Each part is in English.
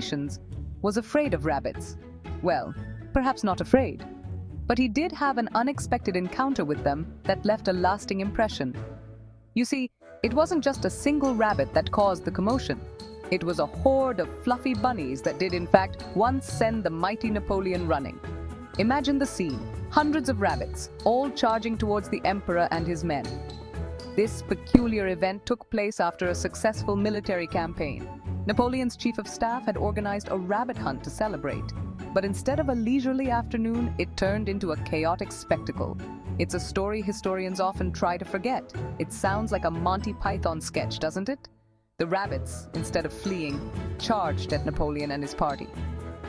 nations, was afraid of rabbits. Well, perhaps not afraid, but he did have an unexpected encounter with them that left a lasting impression. You see, it wasn't just a single rabbit that caused the commotion. It was a horde of fluffy bunnies that did in fact once send the mighty Napoleon running. Imagine the scene, hundreds of rabbits, all charging towards the emperor and his men. This peculiar event took place after a successful military campaign. Napoleon's chief of staff had organized a rabbit hunt to celebrate, but instead of a leisurely afternoon, it turned into a chaotic spectacle. It's a story historians often try to forget. It sounds like a Monty Python sketch, doesn't it? The rabbits, instead of fleeing, charged at Napoleon and his party.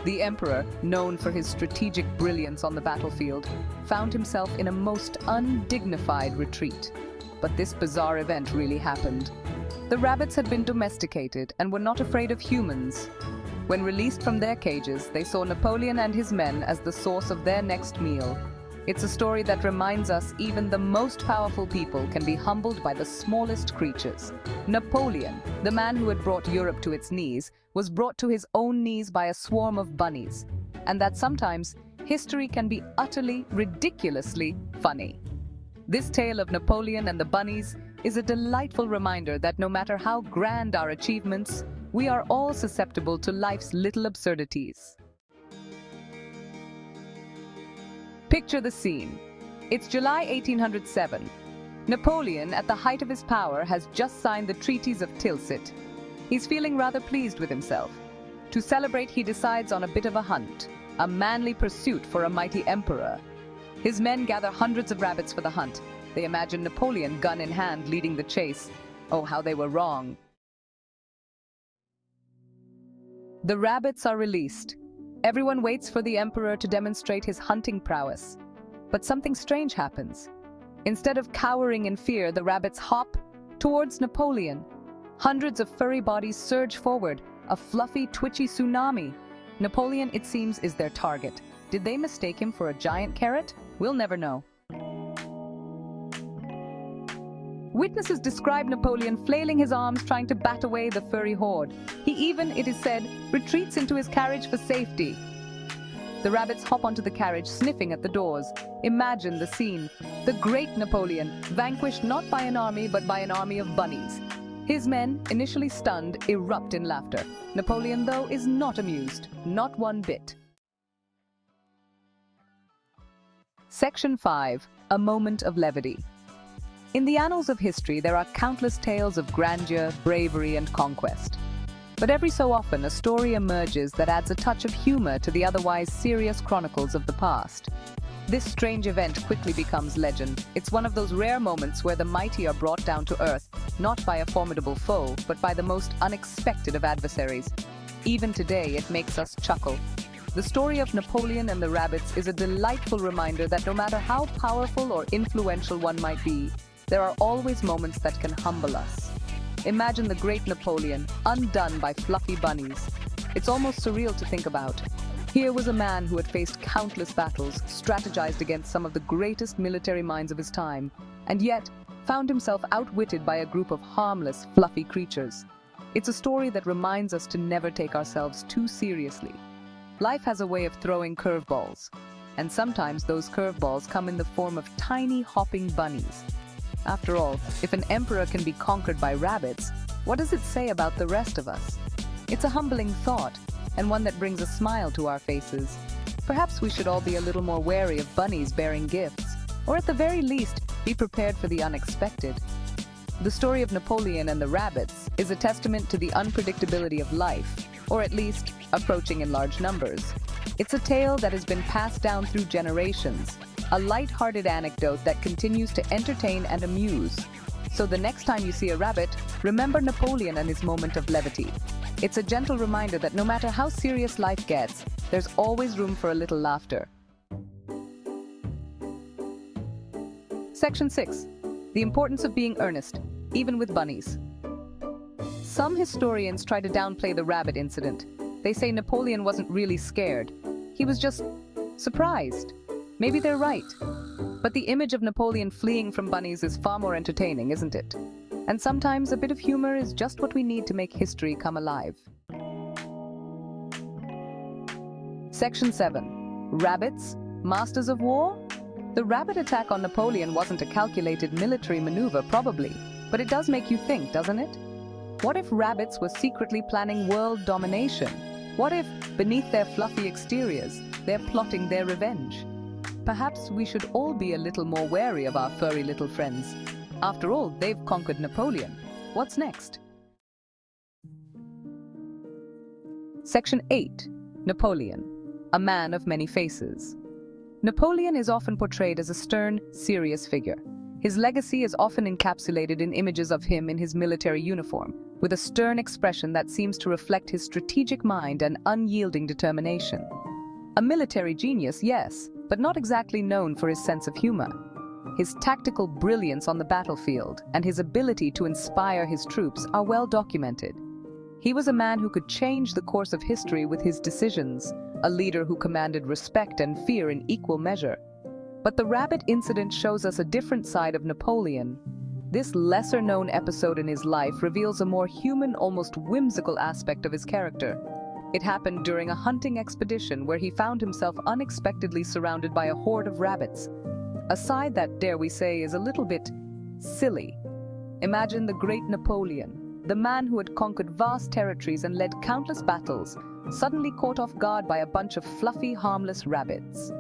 The emperor, known for his strategic brilliance on the battlefield, found himself in a most undignified retreat. But this bizarre event really happened. The rabbits had been domesticated and were not afraid of humans. When released from their cages, they saw Napoleon and his men as the source of their next meal. It's a story that reminds us even the most powerful people can be humbled by the smallest creatures. Napoleon, the man who had brought Europe to its knees, was brought to his own knees by a swarm of bunnies. And that sometimes history can be utterly, ridiculously funny. This tale of Napoleon and the bunnies is a delightful reminder that no matter how grand our achievements, we are all susceptible to life's little absurdities. Picture the scene. It's July 1807. Napoleon, at the height of his power, has just signed the treaties of Tilsit. He's feeling rather pleased with himself. To celebrate, he decides on a bit of a hunt, a manly pursuit for a mighty emperor. His men gather hundreds of rabbits for the hunt. They imagine Napoleon, gun in hand, leading the chase. Oh, how they were wrong. The rabbits are released. Everyone waits for the emperor to demonstrate his hunting prowess. But something strange happens. Instead of cowering in fear, the rabbits hop towards Napoleon. Hundreds of furry bodies surge forward, a fluffy, twitchy tsunami. Napoleon, it seems, is their target. Did they mistake him for a giant carrot? We'll never know. Witnesses describe Napoleon flailing his arms trying to bat away the furry horde. He even, it is said, retreats into his carriage for safety. The rabbits hop onto the carriage, sniffing at the doors. Imagine the scene. The great Napoleon, vanquished not by an army but by an army of bunnies. His men, initially stunned, erupt in laughter. Napoleon, though, is not amused, not one bit. Section 5. A moment of levity. In the annals of history, there are countless tales of grandeur, bravery, and conquest. But every so often, a story emerges that adds a touch of humor to the otherwise serious chronicles of the past. This strange event quickly becomes legend. It's one of those rare moments where the mighty are brought down to earth, not by a formidable foe, but by the most unexpected of adversaries. Even today, it makes us chuckle. The story of Napoleon and the rabbits is a delightful reminder that no matter how powerful or influential one might be, there are always moments that can humble us. Imagine the great Napoleon, undone by fluffy bunnies. It's almost surreal to think about. Here was a man who had faced countless battles, strategized against some of the greatest military minds of his time, and yet found himself outwitted by a group of harmless, fluffy creatures. It's a story that reminds us to never take ourselves too seriously. Life has a way of throwing curveballs, and sometimes those curveballs come in the form of tiny hopping bunnies. After all, if an emperor can be conquered by rabbits, what does it say about the rest of us? It's a humbling thought, and one that brings a smile to our faces. Perhaps we should all be a little more wary of bunnies bearing gifts, or at the very least, be prepared for the unexpected. The story of Napoleon and the rabbits is a testament to the unpredictability of life, or at least, approaching in large numbers. It's a tale that has been passed down through generations, a light-hearted anecdote that continues to entertain and amuse. So the next time you see a rabbit, remember Napoleon and his moment of levity. It's a gentle reminder that no matter how serious life gets, there's always room for a little laughter. Section 6. The importance of being earnest, even with bunnies. Some historians try to downplay the rabbit incident. They say Napoleon wasn't really scared. He was just surprised. Maybe they're right. But the image of Napoleon fleeing from bunnies is far more entertaining, isn't it? And sometimes a bit of humor is just what we need to make history come alive. Section 7. Rabbits, masters of war? The rabbit attack on Napoleon wasn't a calculated military maneuver, probably, but it does make you think, doesn't it? What if rabbits were secretly planning world domination? What if, beneath their fluffy exteriors, they're plotting their revenge? Perhaps we should all be a little more wary of our furry little friends. After all, they've conquered Napoleon. What's next? Section 8. Napoleon, a man of many faces. Napoleon is often portrayed as a stern, serious figure. His legacy is often encapsulated in images of him in his military uniform, with a stern expression that seems to reflect his strategic mind and unyielding determination. A military genius, yes, but not exactly known for his sense of humor. His tactical brilliance on the battlefield and his ability to inspire his troops are well documented. He was a man who could change the course of history with his decisions, a leader who commanded respect and fear in equal measure. But the rabbit incident shows us a different side of Napoleon. This lesser-known episode in his life reveals a more human, almost whimsical aspect of his character. It happened during a hunting expedition where he found himself unexpectedly surrounded by a horde of rabbits. A side that, dare we say, is a little bit silly. Imagine the great Napoleon, the man who had conquered vast territories and led countless battles, suddenly caught off guard by a bunch of fluffy, harmless rabbits.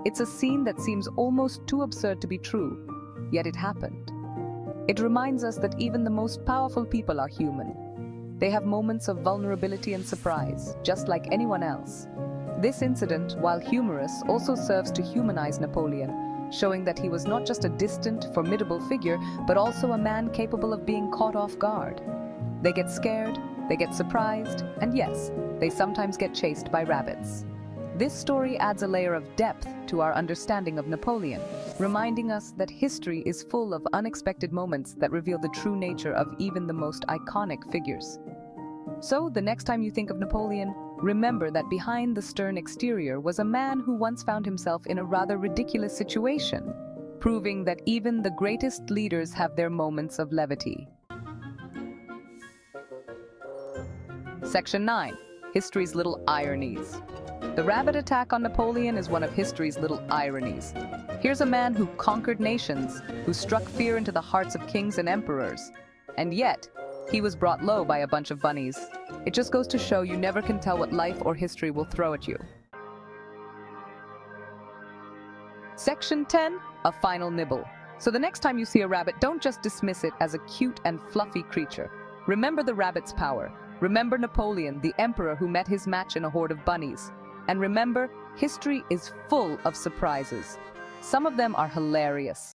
It's a scene that seems almost too absurd to be true, yet it happened. It reminds us that even the most powerful people are human. They have moments of vulnerability and surprise, just like anyone else. This incident, while humorous, also serves to humanize Napoleon, showing that he was not just a distant, formidable figure, but also a man capable of being caught off guard. They get scared, they get surprised, and yes, they sometimes get chased by rabbits. This story adds a layer of depth to our understanding of Napoleon, reminding us that history is full of unexpected moments that reveal the true nature of even the most iconic figures. So, the next time you think of Napoleon, remember that behind the stern exterior was a man who once found himself in a rather ridiculous situation, proving that even the greatest leaders have their moments of levity. Section 9. History's Little Ironies. The rabbit attack on Napoleon is one of history's little ironies. Here's a man who conquered nations, who struck fear into the hearts of kings and emperors. And yet, he was brought low by a bunch of bunnies. It just goes to show you never can tell what life or history will throw at you. Section 10. A final nibble. So the next time you see a rabbit, don't just dismiss it as a cute and fluffy creature. Remember the rabbit's power. Remember Napoleon, the emperor who met his match in a horde of bunnies. And remember, history is full of surprises. Some of them are hilarious.